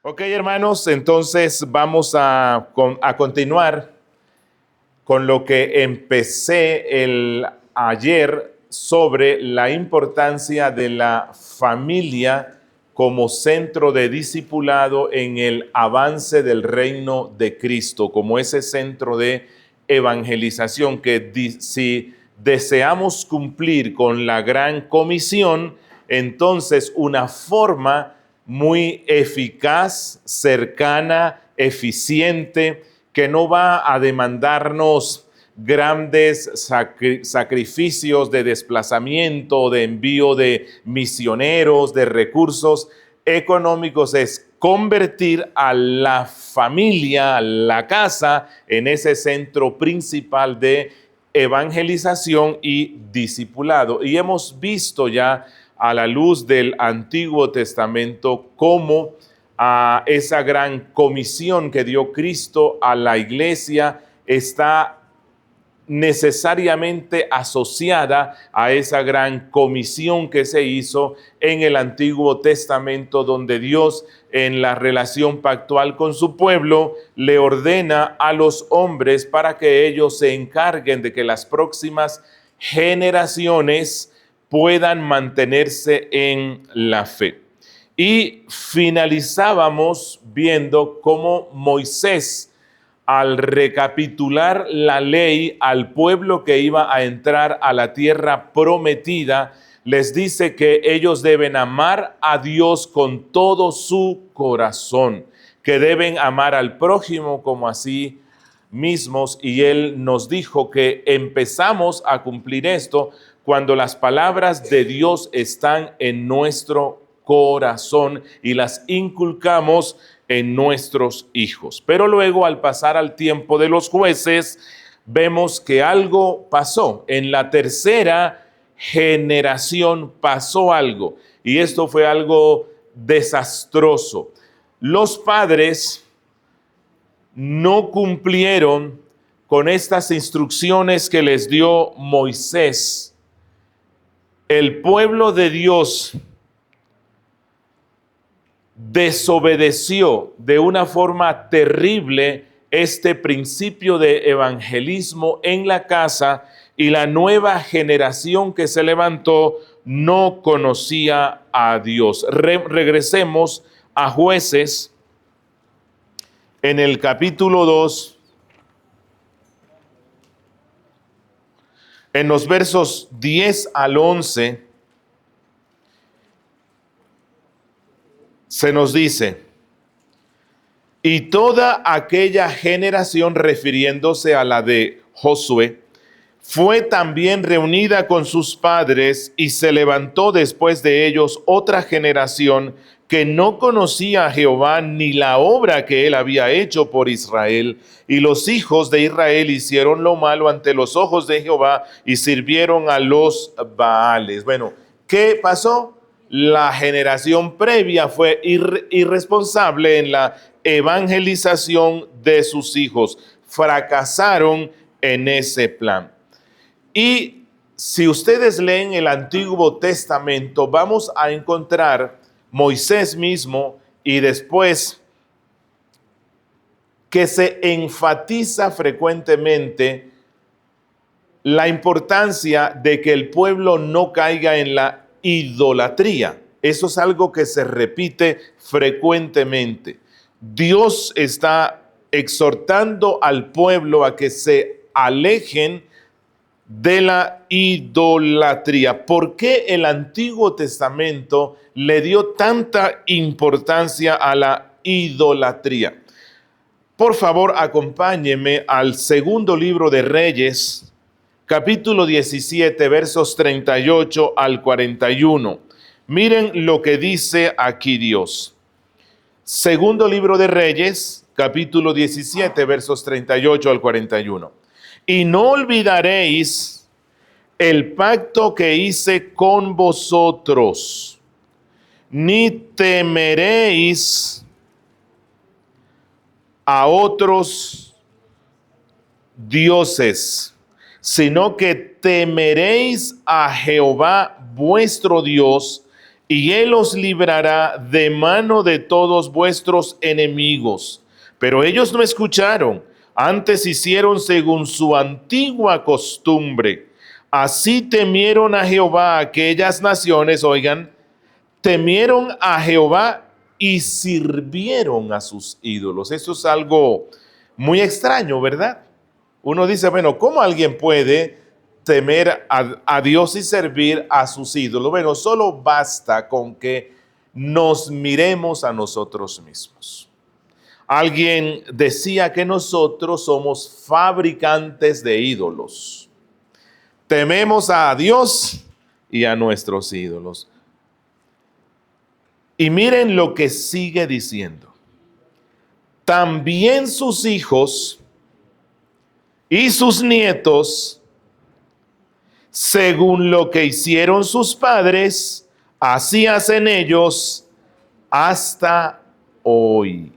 Ok, hermanos, entonces vamos a continuar con lo que empecé ayer sobre la importancia de la familia como centro de discipulado en el avance del reino de Cristo, como ese centro de evangelización que si deseamos cumplir con la gran comisión, entonces una forma muy eficaz, cercana, eficiente, que no va a demandarnos grandes sacrificios de desplazamiento, de envío de misioneros, de recursos económicos, es convertir a la familia, a la casa, en ese centro principal de evangelización y discipulado. Y hemos visto ya a la luz del Antiguo Testamento cómo a esa gran comisión que dio Cristo a la iglesia está necesariamente asociada a esa gran comisión que se hizo en el Antiguo Testamento, donde Dios, en la relación pactual con su pueblo, le ordena a los hombres para que ellos se encarguen de que las próximas generaciones puedan mantenerse en la fe. Y finalizábamos viendo cómo Moisés, al recapitular la ley al pueblo que iba a entrar a la tierra prometida, les dice que ellos deben amar a Dios con todo su corazón, que deben amar al prójimo como a sí mismos. Y él nos dijo que empezamos a cumplir esto cuando las palabras de Dios están en nuestro corazón y las inculcamos en nuestros hijos. Pero luego, al pasar al tiempo de los jueces, vemos que algo pasó. En la tercera generación pasó algo, y esto fue algo desastroso. Los padres no cumplieron con estas instrucciones que les dio Moisés. El pueblo de Dios desobedeció de una forma terrible este principio de evangelismo en la casa, y la nueva generación que se levantó no conocía a Dios. Regresemos a Jueces en el capítulo 2, en los versos 10 al 11, se nos dice: y toda aquella generación, refiriéndose a la de Josué, fue también reunida con sus padres, y se levantó después de ellos otra generación que no conocía a Jehová ni la obra que él había hecho por Israel. Y los hijos de Israel hicieron lo malo ante los ojos de Jehová y sirvieron a los Baales. Bueno, ¿qué pasó? La generación previa fue irresponsable en la evangelización de sus hijos. Fracasaron en ese plan. Y si ustedes leen el Antiguo Testamento, vamos a encontrar Moisés mismo, y después que se enfatiza frecuentemente la importancia de que el pueblo no caiga en la idolatría. Eso es algo que se repite frecuentemente. Dios está exhortando al pueblo a que se alejen de la idolatría. ¿Por qué el Antiguo Testamento le dio tanta importancia a la idolatría? Por favor, acompáñeme al segundo libro de Reyes, capítulo 17, versos 38 al 41. Miren lo que dice aquí Dios. Segundo libro de Reyes, capítulo 17, versos 38 al 41. Y no olvidaréis el pacto que hice con vosotros, ni temeréis a otros dioses, sino que temeréis a Jehová vuestro Dios, y Él os librará de mano de todos vuestros enemigos. Pero ellos no escucharon, antes hicieron según su antigua costumbre. Así temieron a Jehová aquellas naciones, oigan, temieron a Jehová y sirvieron a sus ídolos. Eso es algo muy extraño, ¿verdad? Uno dice, bueno, ¿cómo alguien puede temer a Dios y servir a sus ídolos? Bueno, solo basta con que nos miremos a nosotros mismos. Alguien decía que nosotros somos fabricantes de ídolos. Tememos a Dios y a nuestros ídolos. Y miren lo que sigue diciendo. También sus hijos y sus nietos, según lo que hicieron sus padres, así hacen ellos hasta hoy.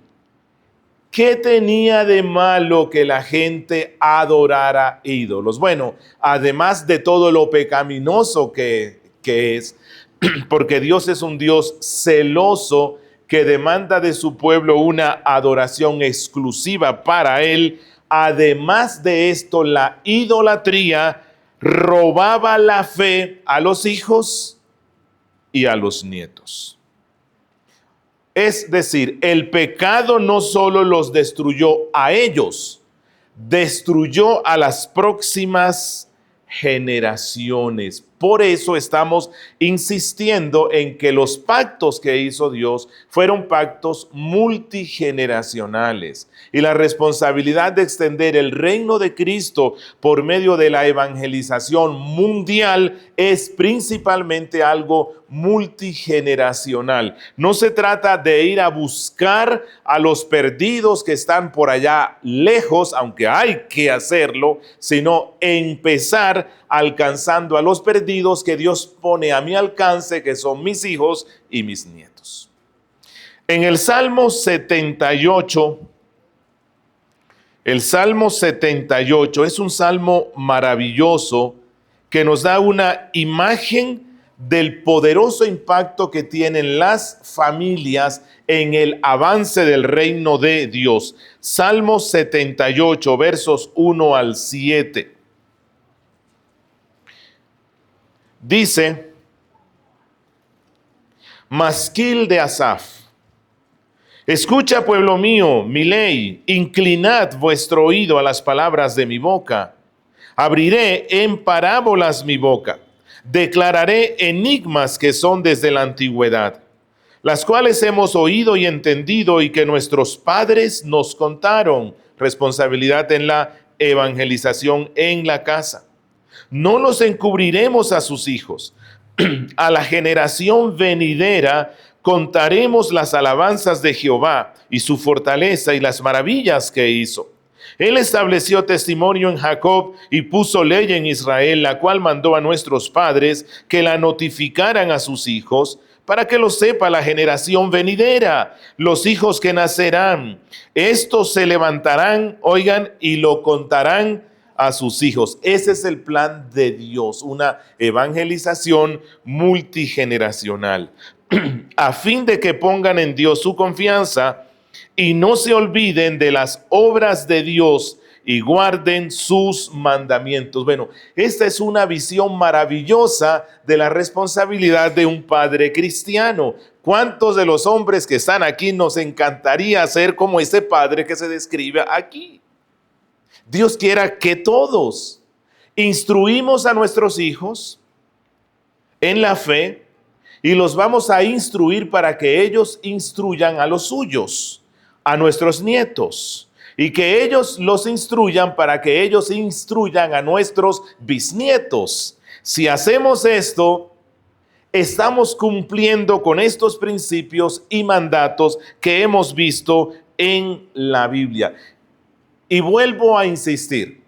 ¿Qué tenía de malo que la gente adorara ídolos? Bueno, además de todo lo pecaminoso que es, porque Dios es un Dios celoso que demanda de su pueblo una adoración exclusiva para Él. Además de esto, la idolatría robaba la fe a los hijos y a los nietos. Es decir, el pecado no solo los destruyó a ellos, destruyó a las próximas generaciones. Por eso estamos insistiendo en que los pactos que hizo Dios fueron pactos multigeneracionales. Y la responsabilidad de extender el reino de Cristo por medio de la evangelización mundial es principalmente algo multigeneracional. No se trata de ir a buscar a los perdidos que están por allá lejos, aunque hay que hacerlo, sino empezar alcanzando a los perdidos que Dios pone a mi alcance, que son mis hijos y mis nietos. En el Salmo 78, el Salmo 78 es un salmo maravilloso que nos da una imagen del poderoso impacto que tienen las familias en el avance del reino de Dios. Salmo 78, versos 1 al 7. Dice, Masquil de Asaf. Escucha, pueblo mío, mi ley, inclinad vuestro oído a las palabras de mi boca. Abriré en parábolas mi boca, declararé enigmas que son desde la antigüedad, las cuales hemos oído y entendido y que nuestros padres nos contaron. Responsabilidad en la evangelización en la casa. No los encubriremos a sus hijos. A la generación venidera contaremos las alabanzas de Jehová y su fortaleza y las maravillas que hizo. Él estableció testimonio en Jacob y puso ley en Israel, la cual mandó a nuestros padres que la notificaran a sus hijos, para que lo sepa la generación venidera, los hijos que nacerán. Estos se levantarán, oigan, y lo contarán a sus hijos. Ese es el plan de Dios, una evangelización multigeneracional, a fin de que pongan en Dios su confianza y no se olviden de las obras de Dios y guarden sus mandamientos. Bueno, esta es una visión maravillosa de la responsabilidad de un padre cristiano. ¿Cuántos de los hombres que están aquí nos encantaría ser como ese padre que se describe aquí? Dios quiera que todos instruimos a nuestros hijos en la fe y los vamos a instruir para que ellos instruyan a los suyos, a nuestros nietos, y que ellos los instruyan para que ellos instruyan a nuestros bisnietos. Si hacemos esto, estamos cumpliendo con estos principios y mandatos que hemos visto en la Biblia. Y vuelvo a insistir,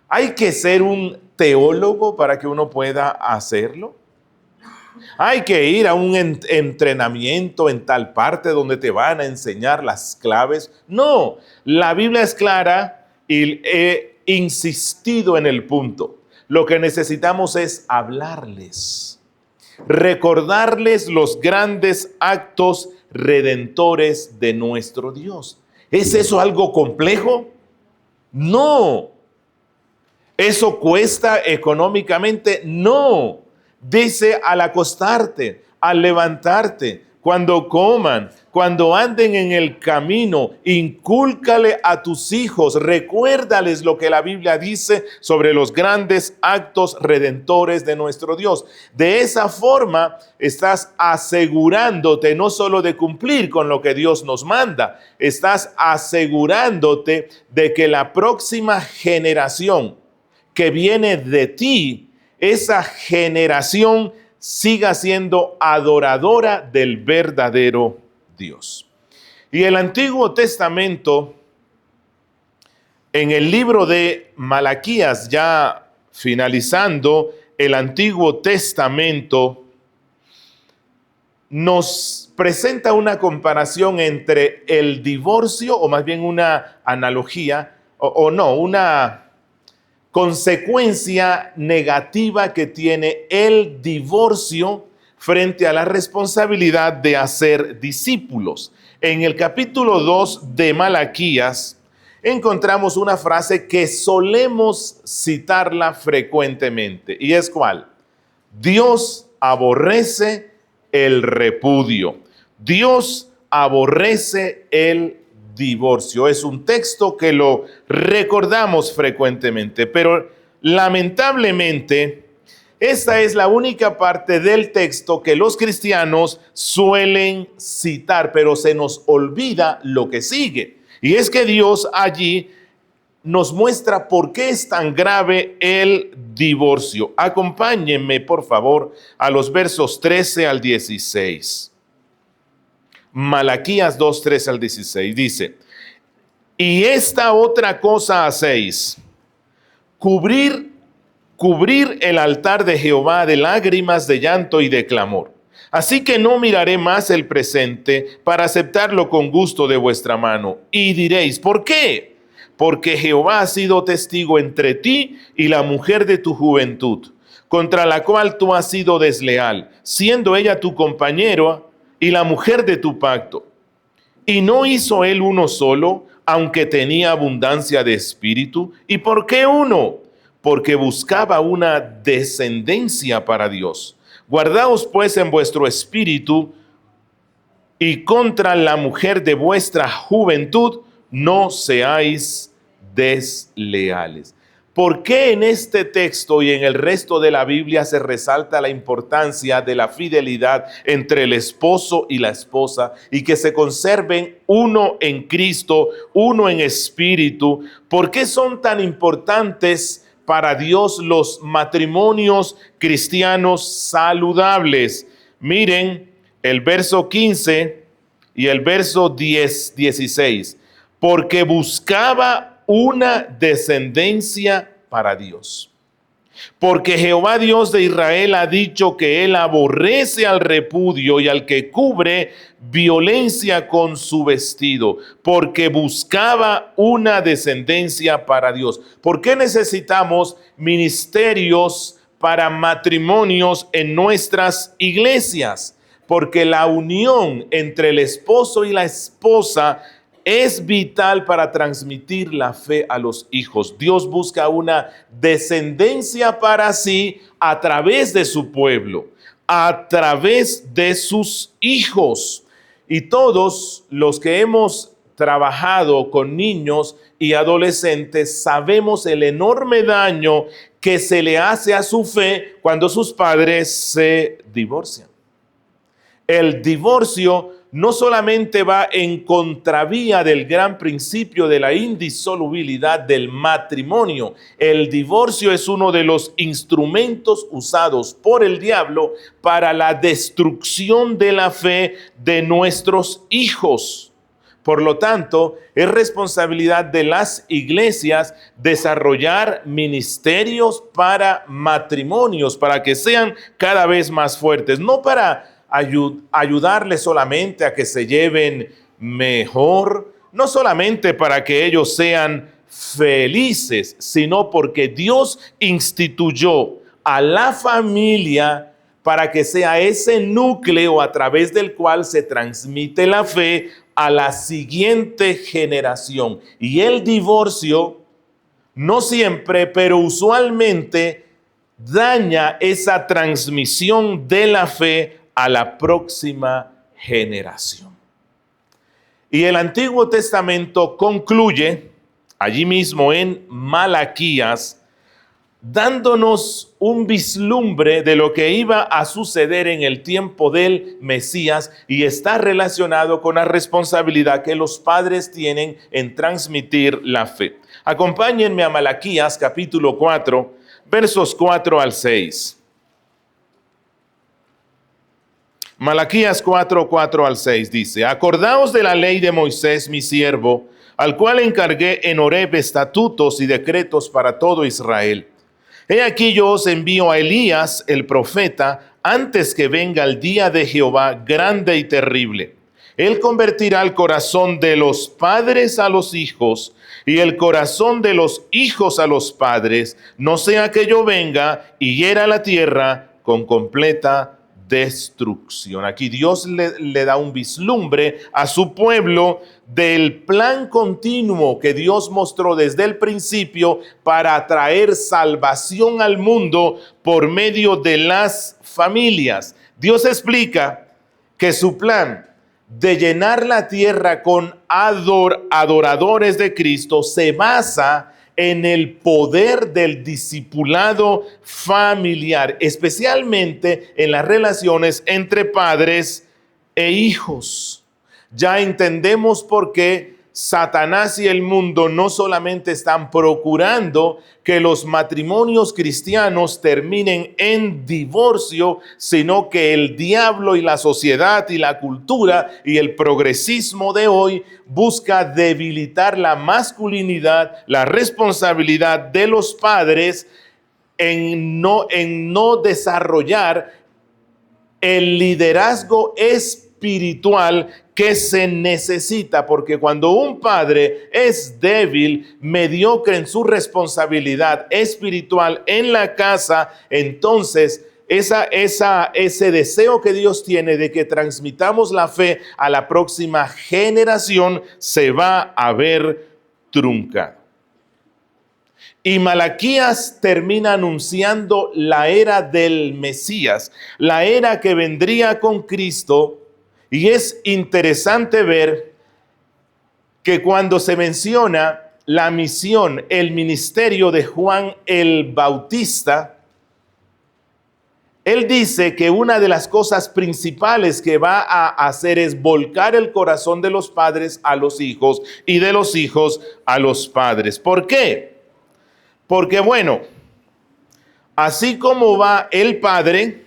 ¿hay que ser un teólogo para que uno pueda hacerlo? ¿Hay que ir a un entrenamiento en tal parte donde te van a enseñar las claves? No, la Biblia es clara y he insistido en el punto. Lo que necesitamos es hablarles. recordarles los grandes actos redentores de nuestro Dios. ¿Es eso algo complejo? No. ¿Eso cuesta económicamente? No. Dice al acostarte, al levantarte, cuando coman, cuando anden en el camino, incúlcale a tus hijos, recuérdales lo que la Biblia dice sobre los grandes actos redentores de nuestro Dios. De esa forma estás asegurándote no solo de cumplir con lo que Dios nos manda, estás asegurándote de que la próxima generación que viene de ti, esa generación siga siendo adoradora del verdadero Dios. Y el Antiguo Testamento, en el libro de Malaquías, ya finalizando el Antiguo Testamento, nos presenta una comparación entre el divorcio, o más bien una analogía, una consecuencia negativa que tiene el divorcio frente a la responsabilidad de hacer discípulos. En el capítulo 2 de Malaquías encontramos una frase que solemos citarla frecuentemente, y es ¿cuál? Dios aborrece el repudio. Dios aborrece el divorcio. Es un texto que lo recordamos frecuentemente, pero lamentablemente esta es la única parte del texto que los cristianos suelen citar, pero se nos olvida lo que sigue. Y es que Dios allí nos muestra por qué es tan grave el divorcio. Acompáñenme, por favor, a los versos 13 al 16. Malaquías 2, 13 al 16 dice: y esta otra cosa hacéis, cubrir el altar de Jehová de lágrimas, de llanto y de clamor. Así que no miraré más el presente para aceptarlo con gusto de vuestra mano. Y diréis, ¿por qué? Porque Jehová ha sido testigo entre ti y la mujer de tu juventud, contra la cual tú has sido desleal, siendo ella tu compañero y la mujer de tu pacto. Y no hizo él uno solo, aunque tenía abundancia de espíritu. ¿Y por qué uno? Porque buscaba una descendencia para Dios. Guardaos pues en vuestro espíritu, y contra la mujer de vuestra juventud no seáis desleales. ¿Por qué en este texto y en el resto de la Biblia se resalta la importancia de la fidelidad entre el esposo y la esposa y que se conserven uno en Cristo, uno en espíritu? ¿Por qué son tan importantes para Dios los matrimonios cristianos saludables? Miren el verso 15 y el verso 16. Porque buscaba una descendencia para Dios. Porque Jehová Dios de Israel ha dicho que él aborrece al repudio y al que cubre violencia con su vestido, porque buscaba una descendencia para Dios. ¿Por qué necesitamos ministerios para matrimonios en nuestras iglesias? Porque la unión entre el esposo y la esposa es vital para transmitir la fe a los hijos. Dios busca una descendencia para sí a través de su pueblo, a través de sus hijos. Y todos los que hemos trabajado con niños y adolescentes sabemos el enorme daño que se le hace a su fe cuando sus padres se divorcian. El divorcio no solamente va en contravía del gran principio de la indisolubilidad del matrimonio. El divorcio es uno de los instrumentos usados por el diablo para la destrucción de la fe de nuestros hijos. Por lo tanto, es responsabilidad de las iglesias desarrollar ministerios para matrimonios, para que sean cada vez más fuertes, no para ayudarles solamente a que se lleven mejor, no solamente para que ellos sean felices, sino porque Dios instituyó a la familia para que sea ese núcleo a través del cual se transmite la fe a la siguiente generación. Y el divorcio, no siempre, pero usualmente, daña esa transmisión de la fe a la próxima generación. Y el Antiguo Testamento concluye allí mismo en Malaquías, dándonos un vislumbre de lo que iba a suceder en el tiempo del Mesías, y está relacionado con la responsabilidad que los padres tienen en transmitir la fe. Acompáñenme a Malaquías capítulo 4, versos 4 al 6. Malaquías 4, 4 al 6 dice: Acordaos de la ley de Moisés, mi siervo, al cual encargué en Horeb estatutos y decretos para todo Israel. He aquí yo os envío a Elías, el profeta, antes que venga el día de Jehová grande y terrible. Él convertirá el corazón de los padres a los hijos y el corazón de los hijos a los padres, no sea que yo venga y hiera la tierra con completa destrucción. Aquí Dios le da un vislumbre a su pueblo del plan continuo que Dios mostró desde el principio para traer salvación al mundo por medio de las familias. Dios explica que su plan de llenar la tierra con adoradores de Cristo se basa en el poder del discipulado familiar, especialmente en las relaciones entre padres e hijos. Ya entendemos por qué Satanás y el mundo no solamente están procurando que los matrimonios cristianos terminen en divorcio, sino que el diablo y la sociedad y la cultura y el progresismo de hoy busca debilitar la masculinidad, la responsabilidad de los padres en no desarrollar el liderazgo espiritual que se necesita, porque cuando un padre es débil, mediocre en su responsabilidad espiritual en la casa, entonces ese deseo que Dios tiene de que transmitamos la fe a la próxima generación se va a ver truncado. Y Malaquías termina anunciando la era del Mesías, la era que vendría con Cristo. Y es interesante ver que cuando se menciona la misión, el ministerio de Juan el Bautista, él dice que una de las cosas principales que va a hacer es volcar el corazón de los padres a los hijos y de los hijos a los padres. ¿Por qué? Porque bueno, así como va el padre,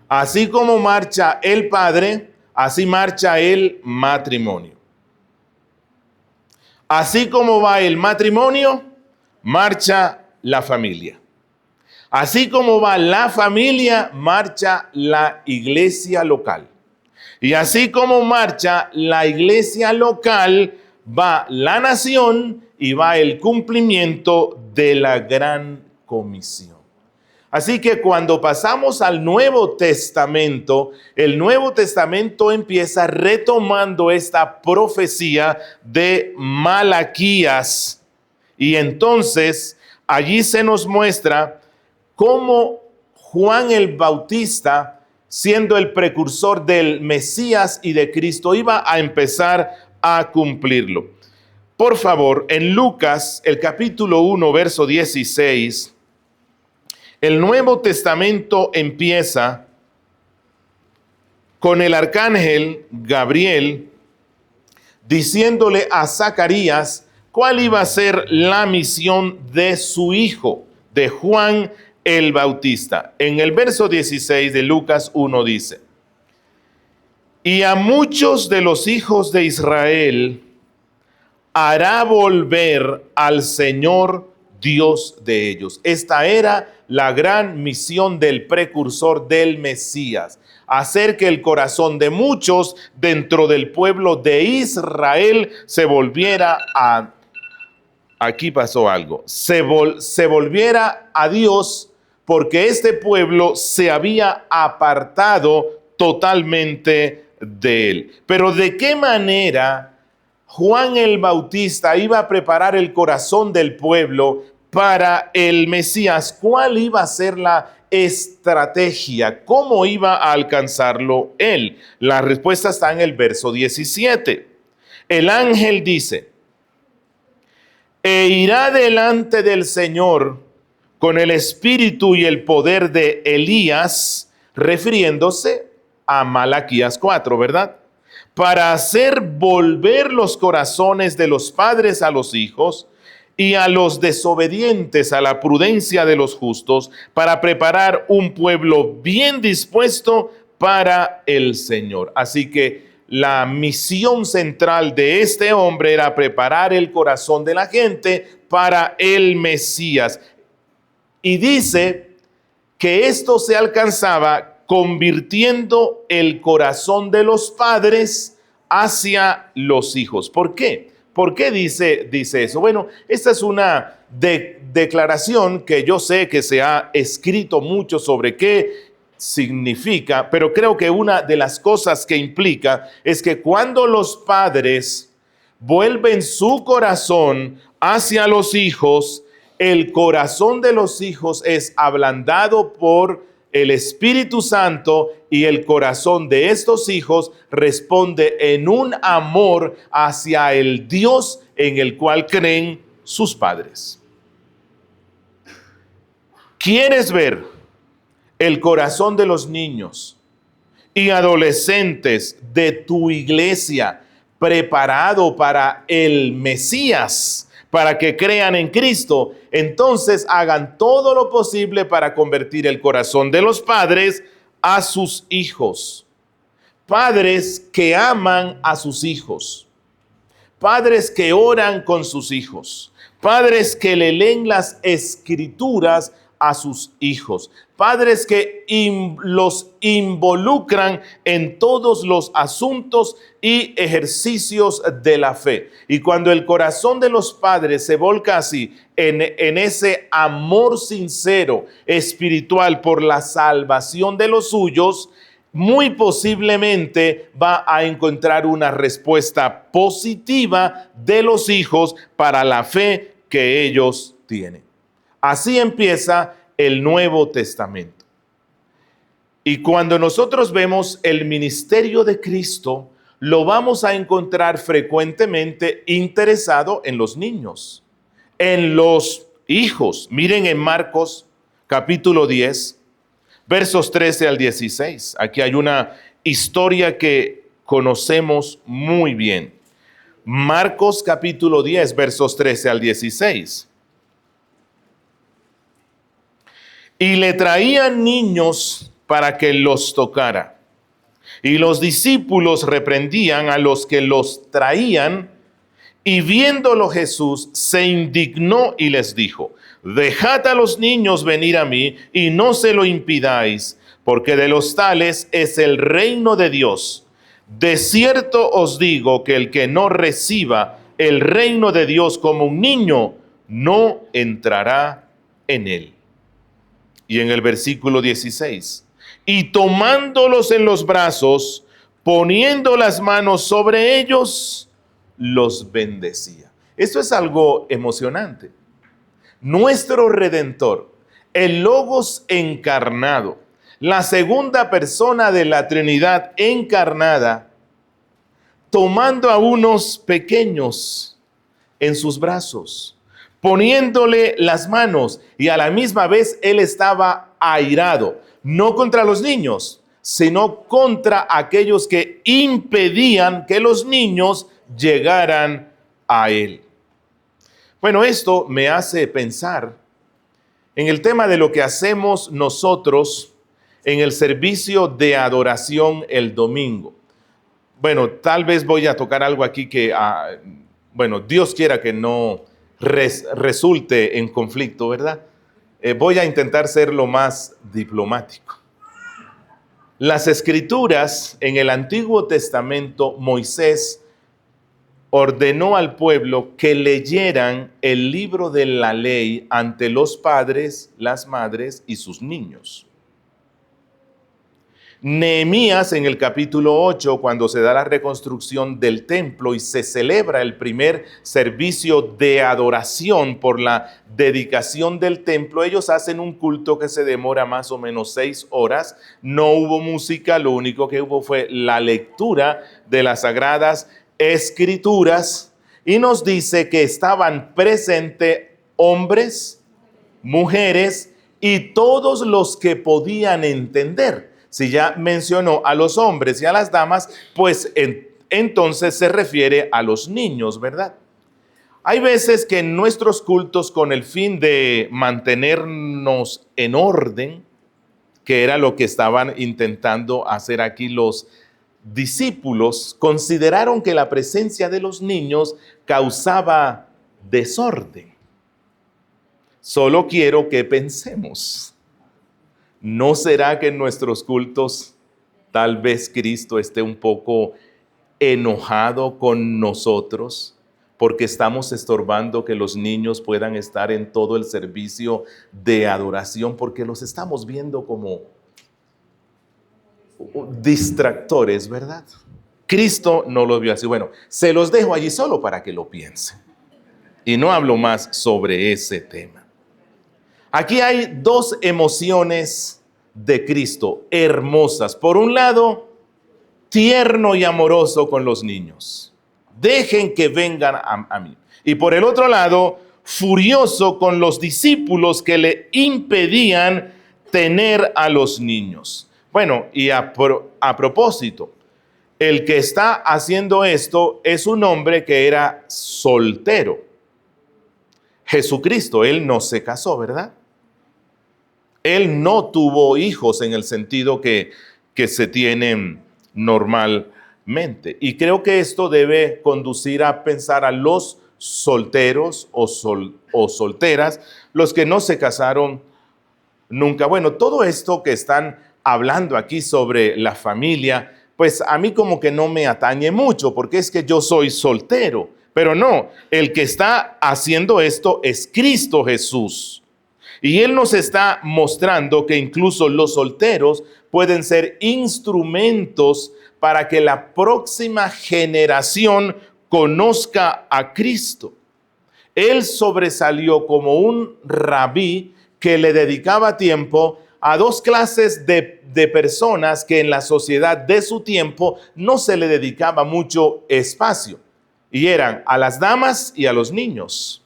así como marcha el padre, así marcha el matrimonio. Así como va el matrimonio, marcha la familia. Así como va la familia, marcha la iglesia local. Y así como marcha la iglesia local, va la nación y va el cumplimiento de la gran comisión. Así que cuando pasamos al Nuevo Testamento, el Nuevo Testamento empieza retomando esta profecía de Malaquías. Y entonces allí se nos muestra cómo Juan el Bautista, siendo el precursor del Mesías y de Cristo, iba a empezar a cumplirlo. Por favor, en Lucas, el capítulo 1, verso 16, el Nuevo Testamento empieza con el arcángel Gabriel diciéndole a Zacarías cuál iba a ser la misión de su hijo, de Juan el Bautista. En el verso 16 de Lucas 1 dice: y a muchos de los hijos de Israel hará volver al Señor Dios de ellos. Esta era la gran misión del precursor del Mesías: hacer que el corazón de muchos dentro del pueblo de Israel se volviera a... Aquí pasó algo. Se volviera a Dios porque este pueblo se había apartado totalmente de él. Pero ¿de qué manera Juan el Bautista iba a preparar el corazón del pueblo para el Mesías? ¿Cuál iba a ser la estrategia? ¿Cómo iba a alcanzarlo él? La respuesta está en el verso 17. El ángel dice: e irá delante del Señor con el espíritu y el poder de Elías, refiriéndose a Malaquías 4, ¿verdad? Para hacer volver los corazones de los padres a los hijos y a los desobedientes a la prudencia de los justos, para preparar un pueblo bien dispuesto para el Señor. Así que la misión central de este hombre era preparar el corazón de la gente para el Mesías. Y dice que esto se alcanzaba convirtiendo el corazón de los padres hacia los hijos. ¿Por qué? ¿Por qué dice eso? Bueno, esta es una declaración que yo sé que se ha escrito mucho sobre qué significa, pero creo que una de las cosas que implica es que cuando los padres vuelven su corazón hacia los hijos, el corazón de los hijos es ablandado por el Espíritu Santo y el corazón de estos hijos responde en un amor hacia el Dios en el cual creen sus padres. ¿Quieres ver el corazón de los niños y adolescentes de tu iglesia preparado para el Mesías, para que crean en Cristo? Entonces hagan todo lo posible para convertir el corazón de los padres a sus hijos. Padres que aman a sus hijos. Padres que oran con sus hijos. Padres que le leen las escrituras a sus hijos. Padres que los involucran en todos los asuntos y ejercicios de la fe. Y cuando el corazón de los padres se volca así en ese amor sincero espiritual por la salvación de los suyos, muy posiblemente va a encontrar una respuesta positiva de los hijos para la fe que ellos tienen. Así empieza el Nuevo Testamento. Y cuando nosotros vemos el ministerio de Cristo, lo vamos a encontrar frecuentemente interesado en los niños, en los hijos. Miren en Marcos capítulo 10, versos 13 al 16. Aquí hay una historia que conocemos muy bien. Marcos capítulo 10, versos 13 al 16. Y le traían niños para que los tocara. Y los discípulos reprendían a los que los traían, y viéndolo Jesús se indignó y les dijo: dejad a los niños venir a mí y no se lo impidáis, porque de los tales es el reino de Dios. De cierto os digo que el que no reciba el reino de Dios como un niño, no entrará en él. Y en el versículo 16, y tomándolos en los brazos, poniendo las manos sobre ellos, los bendecía. Esto es algo emocionante. Nuestro Redentor, el Logos encarnado, la segunda persona de la Trinidad encarnada, tomando a unos pequeños en sus brazos, poniéndole las manos, y a la misma vez él estaba airado, no contra los niños, sino contra aquellos que impedían que los niños llegaran a él. Bueno, esto me hace pensar en el tema de lo que hacemos nosotros en el servicio de adoración el domingo. Bueno, tal vez voy a tocar algo aquí que, Dios quiera que no resulte en conflicto, ¿verdad? Voy a intentar ser lo más diplomático. Las Escrituras en el Antiguo Testamento, Moisés ordenó al pueblo que leyeran el libro de la ley ante los padres, las madres y sus niños. Nehemías, en el capítulo 8, cuando se da la reconstrucción del templo y se celebra el primer servicio de adoración por la dedicación del templo, ellos hacen un culto que se demora más o menos 6 horas. No hubo música, lo único que hubo fue la lectura de las sagradas escrituras, y nos dice que estaban presentes hombres, mujeres y todos los que podían entender. Si ya mencionó a los hombres y a las damas, pues entonces se refiere a los niños, ¿verdad? Hay veces que en nuestros cultos, con el fin de mantenernos en orden, que era lo que estaban intentando hacer aquí los discípulos, consideraron que la presencia de los niños causaba desorden. Solo quiero que pensemos, ¿no será que en nuestros cultos tal vez Cristo esté un poco enojado con nosotros porque estamos estorbando que los niños puedan estar en todo el servicio de adoración, porque los estamos viendo como distractores, ¿verdad? Cristo no lo vio así. Bueno, se los dejo allí solo para que lo piensen. Y no hablo más sobre ese tema. Aquí hay dos emociones de Cristo hermosas. Por un lado, tierno y amoroso con los niños. Dejen que vengan a mí. Y por el otro lado, furioso con los discípulos que le impedían tener a los niños. Bueno, y a propósito, el que está haciendo esto es un hombre que era soltero. Jesucristo, él no se casó, ¿verdad? Él no tuvo hijos en el sentido que se tienen normalmente. Y creo que esto debe conducir a pensar a los solteros o solteras, los que no se casaron nunca. Bueno, todo esto que están hablando aquí sobre la familia, pues a mí como que no me atañe mucho, porque es que yo soy soltero. Pero no, el que está haciendo esto es Cristo Jesús. Y Él nos está mostrando que incluso los solteros pueden ser instrumentos para que la próxima generación conozca a Cristo. Él sobresalió como un rabí que le dedicaba tiempo a dos clases de personas que en la sociedad de su tiempo no se le dedicaba mucho espacio. Y eran a las damas y a los niños.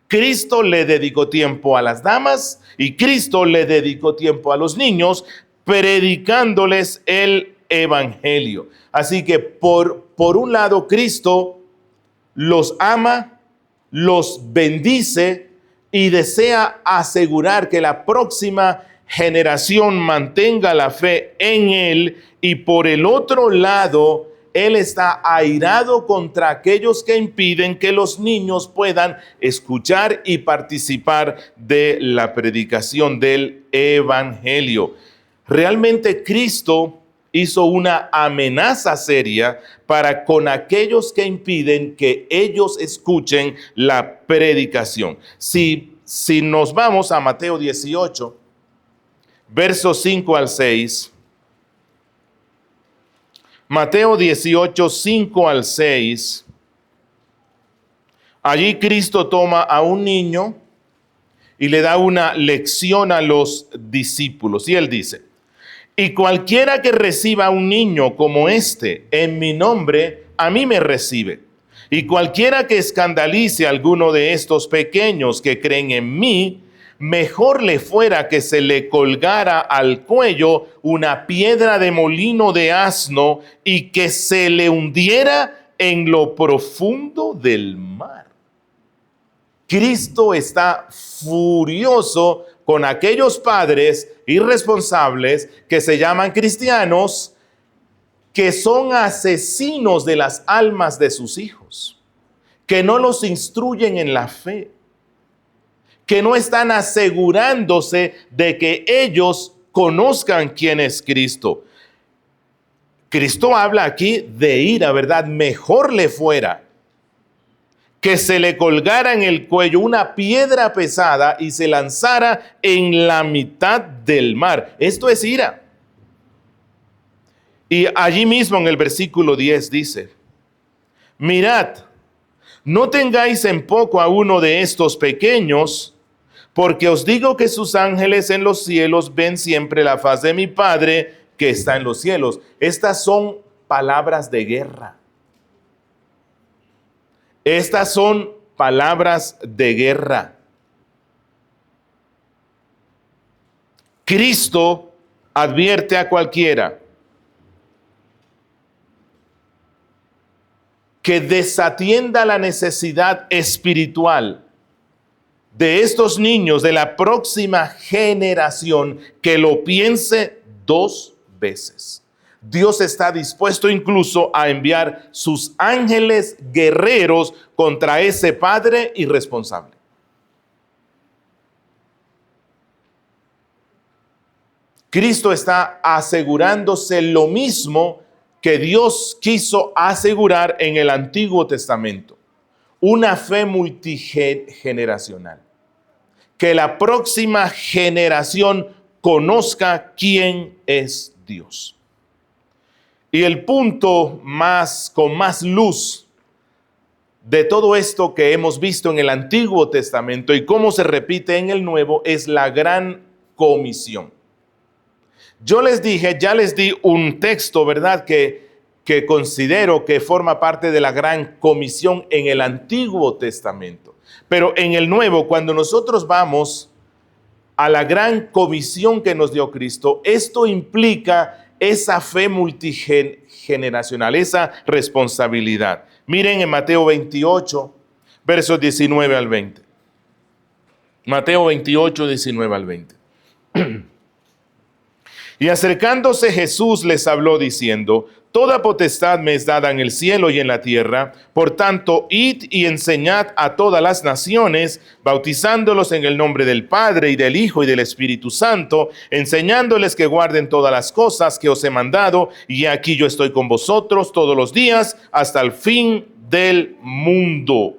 Cristo le dedicó tiempo a las damas y Cristo le dedicó tiempo a los niños, predicándoles el evangelio. Así que por un lado, Cristo los ama, los bendice y desea asegurar que la próxima generación mantenga la fe en Él. Y por el otro lado, Él está airado contra aquellos que impiden que los niños puedan escuchar y participar de la predicación del evangelio. Realmente Cristo hizo una amenaza seria para con aquellos que impiden que ellos escuchen la predicación. Si nos vamos a Mateo 18, versos 5 al 6, Mateo 18, 5 al 6, allí Cristo toma a un niño y le da una lección a los discípulos. Y Él dice, y cualquiera que reciba a un niño como este en mi nombre, a mí me recibe. Y cualquiera que escandalice a alguno de estos pequeños que creen en mí, mejor le fuera que se le colgara al cuello una piedra de molino de asno y que se le hundiera en lo profundo del mar. Cristo está furioso con aquellos padres irresponsables que se llaman cristianos, que son asesinos de las almas de sus hijos, que no los instruyen en la fe, que no están asegurándose de que ellos conozcan quién es Cristo. Cristo habla aquí de ira, ¿verdad? Mejor le fuera que se le colgara en el cuello una piedra pesada y se lanzara en la mitad del mar. Esto es ira. Y allí mismo en el versículo 10 dice, mirad, no tengáis en poco a uno de estos pequeños, porque os digo que sus ángeles en los cielos ven siempre la faz de mi Padre que está en los cielos. Estas son palabras de guerra. Estas son palabras de guerra. Cristo advierte a cualquiera que desatienda la necesidad espiritual de estos niños de la próxima generación, que lo piense 2 veces. Dios está dispuesto incluso a enviar sus ángeles guerreros contra ese padre irresponsable. Cristo está asegurándose lo mismo que Dios quiso asegurar en el Antiguo Testamento. Una fe multigeneracional. Que la próxima generación conozca quién es Dios. Y el punto con más luz de todo esto que hemos visto en el Antiguo Testamento y cómo se repite en el Nuevo es la gran comisión. Ya les di un texto, ¿verdad?, que considero que forma parte de la gran comisión en el Antiguo Testamento. Pero en el Nuevo, cuando nosotros vamos a la gran comisión que nos dio Cristo, esto implica esa fe multigeneracional, esa responsabilidad. Miren en Mateo 28, versos 19 al 20. Mateo 28, 19 al 20. Y acercándose Jesús les habló diciendo, toda potestad me es dada en el cielo y en la tierra, por tanto, id y enseñad a todas las naciones, bautizándolos en el nombre del Padre y del Hijo y del Espíritu Santo, enseñándoles que guarden todas las cosas que os he mandado, y aquí yo estoy con vosotros todos los días hasta el fin del mundo.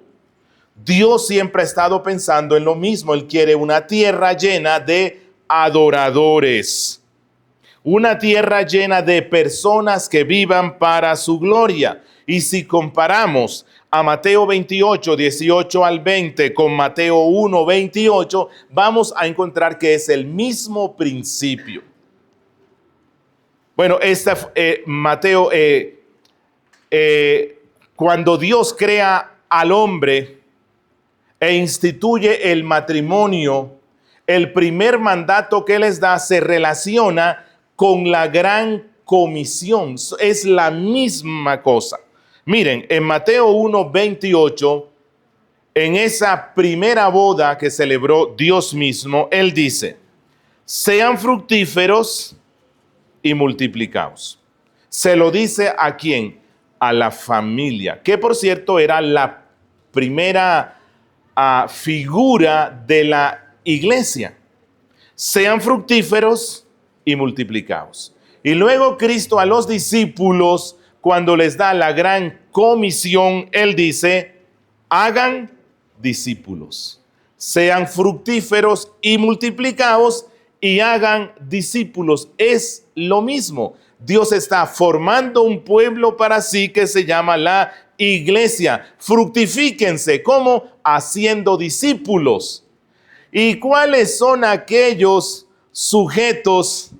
Dios siempre ha estado pensando en lo mismo. Él quiere una tierra llena de adoradores. Una tierra llena de personas que vivan para su gloria. Y si comparamos a Mateo 28, 18 al 20 con Mateo 1, 28, vamos a encontrar que es el mismo principio. Bueno, Mateo, cuando Dios crea al hombre e instituye el matrimonio, el primer mandato que les da se relaciona con la gran comisión. Es la misma cosa. Miren, en Mateo 1, 28, en esa primera boda que celebró Dios mismo, Él dice, sean fructíferos y multiplicaos. Se lo dice ¿a quién? A la familia, que por cierto era la primera figura de la iglesia. Sean fructíferos y multiplicaos. Y luego Cristo a los discípulos, cuando les da la gran comisión, Él dice, hagan discípulos. Sean fructíferos y multiplicaos y hagan discípulos. Es lo mismo. Dios está formando un pueblo para sí que se llama la iglesia. Fructifíquense. ¿Cómo? Haciendo discípulos. ¿Y cuáles son aquellos sujetos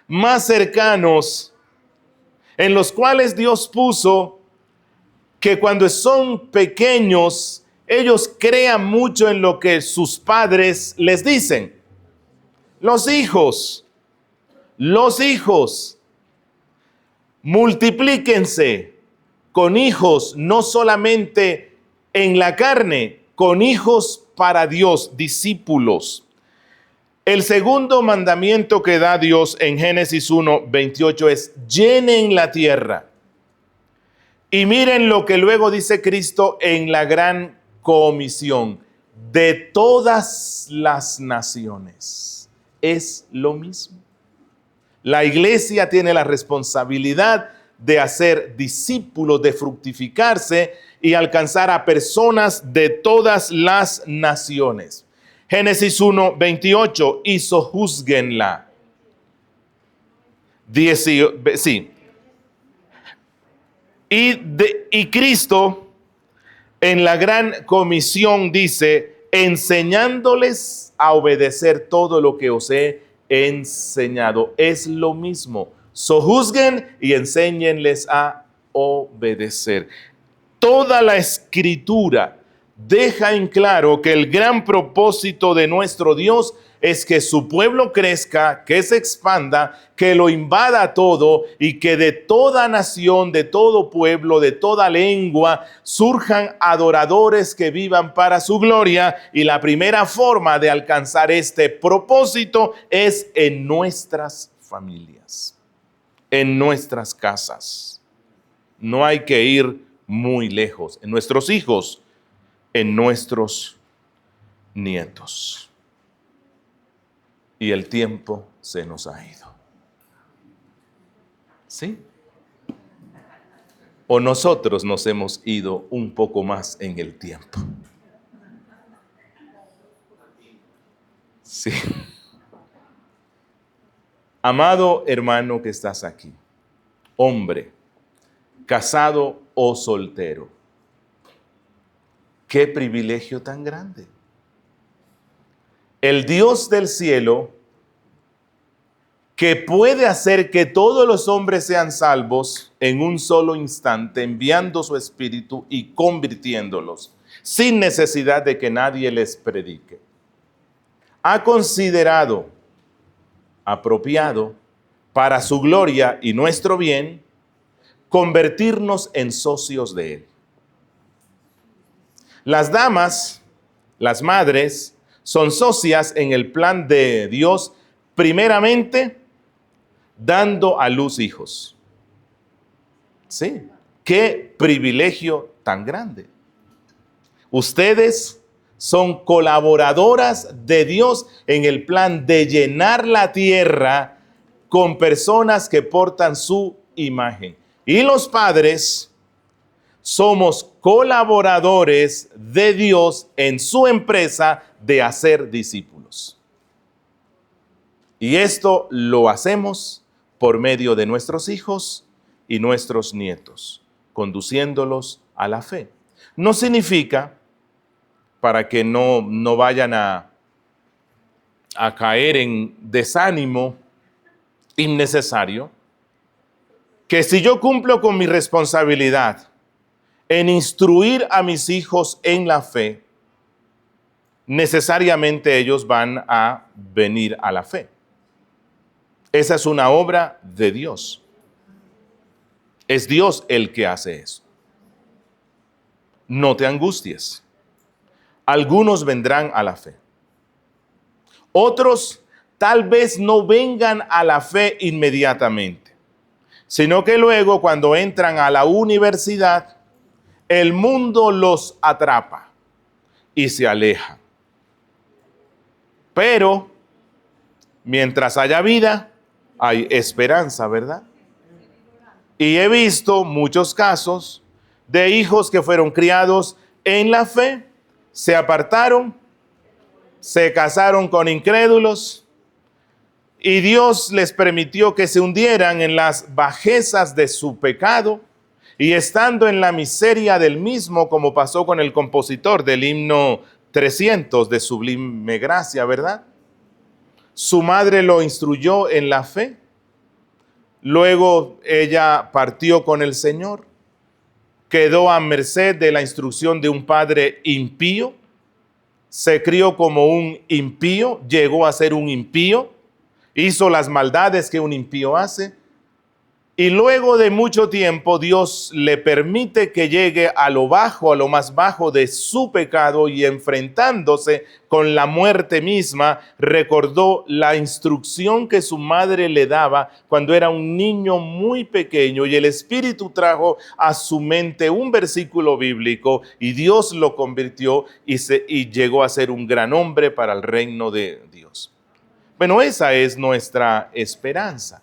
más cercanos en los cuales Dios puso que cuando son pequeños ellos crean mucho en lo que sus padres les dicen? Los hijos. Multiplíquense con hijos, no solamente en la carne, con hijos para Dios, discípulos. El segundo mandamiento que da Dios en Génesis 1, 28 es llenen la tierra. Y miren lo que luego dice Cristo en la gran comisión. De todas las naciones. Es lo mismo. La iglesia tiene la responsabilidad de hacer discípulos, de fructificarse y alcanzar a personas de todas las naciones. Génesis 1:28, y sojuzguenla. Sí. Y Cristo en la gran comisión dice, enseñándoles a obedecer todo lo que os he enseñado. Es lo mismo. Sojuzguen y enséñenles a obedecer. Toda la escritura deja en claro que el gran propósito de nuestro Dios es que su pueblo crezca, que se expanda, que lo invada todo y que de toda nación, de todo pueblo, de toda lengua, surjan adoradores que vivan para su gloria. Y la primera forma de alcanzar este propósito es en nuestras familias, en nuestras casas. No hay que ir muy lejos, en nuestros hijos, en nuestros nietos. Y el tiempo se nos ha ido. ¿Sí? O nosotros nos hemos ido un poco más en el tiempo. Sí. Amado hermano que estás aquí, hombre, casado o soltero, qué privilegio tan grande. El Dios del cielo, que puede hacer que todos los hombres sean salvos en un solo instante, enviando su espíritu y convirtiéndolos, sin necesidad de que nadie les predique, ha considerado apropiado para su gloria y nuestro bien, convertirnos en socios de Él. Las damas, las madres, son socias en el plan de Dios, primeramente dando a luz hijos. Sí, qué privilegio tan grande. Ustedes son colaboradoras de Dios en el plan de llenar la tierra con personas que portan su imagen. Y los padres somos colaboradores de Dios en su empresa de hacer discípulos. Y esto lo hacemos por medio de nuestros hijos y nuestros nietos, conduciéndolos a la fe. No significa, para que no vayan a caer en desánimo innecesario, que si yo cumplo con mi responsabilidad en instruir a mis hijos en la fe, necesariamente ellos van a venir a la fe. Esa es una obra de Dios. Es Dios el que hace eso. No te angusties. Algunos vendrán a la fe. Otros tal vez no vengan a la fe inmediatamente, sino que luego cuando entran a la universidad, el mundo los atrapa y se aleja. Pero mientras haya vida, hay esperanza, ¿verdad? Y he visto muchos casos de hijos que fueron criados en la fe, se apartaron, se casaron con incrédulos y Dios les permitió que se hundieran en las bajezas de su pecado y estando en la miseria del mismo, como pasó con el compositor del himno 300 de Sublime Gracia, ¿verdad? Su madre lo instruyó en la fe. Luego ella partió con el Señor, quedó a merced de la instrucción de un padre impío, se crió como un impío, llegó a ser un impío, hizo las maldades que un impío hace, y luego de mucho tiempo Dios le permite que llegue a lo bajo, a lo más bajo de su pecado, y enfrentándose con la muerte misma, recordó la instrucción que su madre le daba cuando era un niño muy pequeño, y el Espíritu trajo a su mente un versículo bíblico y Dios lo convirtió y llegó a ser un gran hombre para el reino de Dios. Bueno, esa es nuestra esperanza.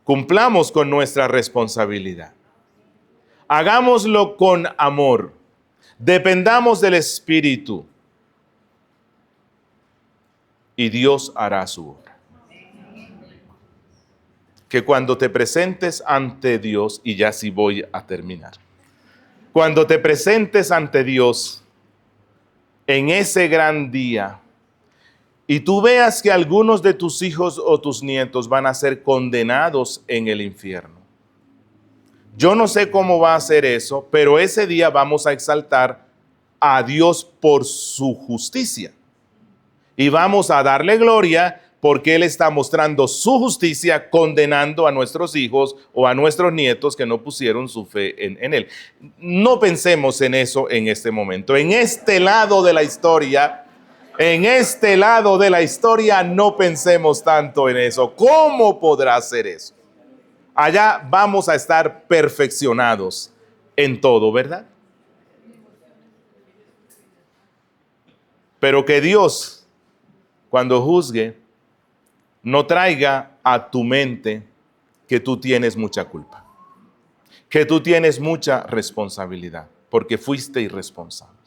Cumplamos con nuestra responsabilidad. Hagámoslo con amor. Dependamos del Espíritu. Y Dios hará su obra. Que cuando te presentes ante Dios, y ya sí voy a terminar, cuando te presentes ante Dios en ese gran día, y tú veas que algunos de tus hijos o tus nietos van a ser condenados en el infierno. Yo no sé cómo va a ser eso, pero ese día vamos a exaltar a Dios por su justicia. Y vamos a darle gloria porque Él está mostrando su justicia condenando a nuestros hijos o a nuestros nietos que no pusieron su fe en Él. No pensemos en eso en este momento. En este lado de la historia, no pensemos tanto en eso. ¿Cómo podrá ser eso? Allá vamos a estar perfeccionados en todo, ¿verdad? Pero que Dios, cuando juzgue, no traiga a tu mente que tú tienes mucha culpa, que tú tienes mucha responsabilidad, porque fuiste irresponsable.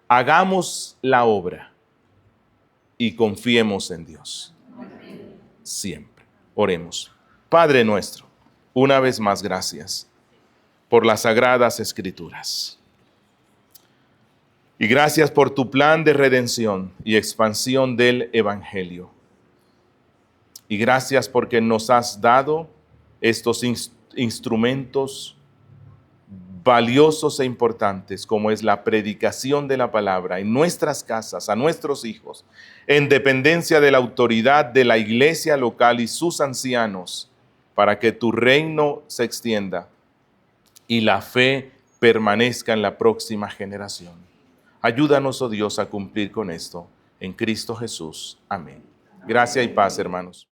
Hagamos la obra y confiemos en Dios. Siempre. Oremos. Padre nuestro, una vez más gracias por las sagradas escrituras. Y gracias por tu plan de redención y expansión del Evangelio. Y gracias porque nos has dado estos instrumentos valiosos e importantes, como es la predicación de la palabra en nuestras casas, a nuestros hijos, en dependencia de la autoridad de la iglesia local y sus ancianos, para que tu reino se extienda y la fe permanezca en la próxima generación. Ayúdanos, oh Dios, a cumplir con esto. En Cristo Jesús. Amén. Gracia y paz, hermanos.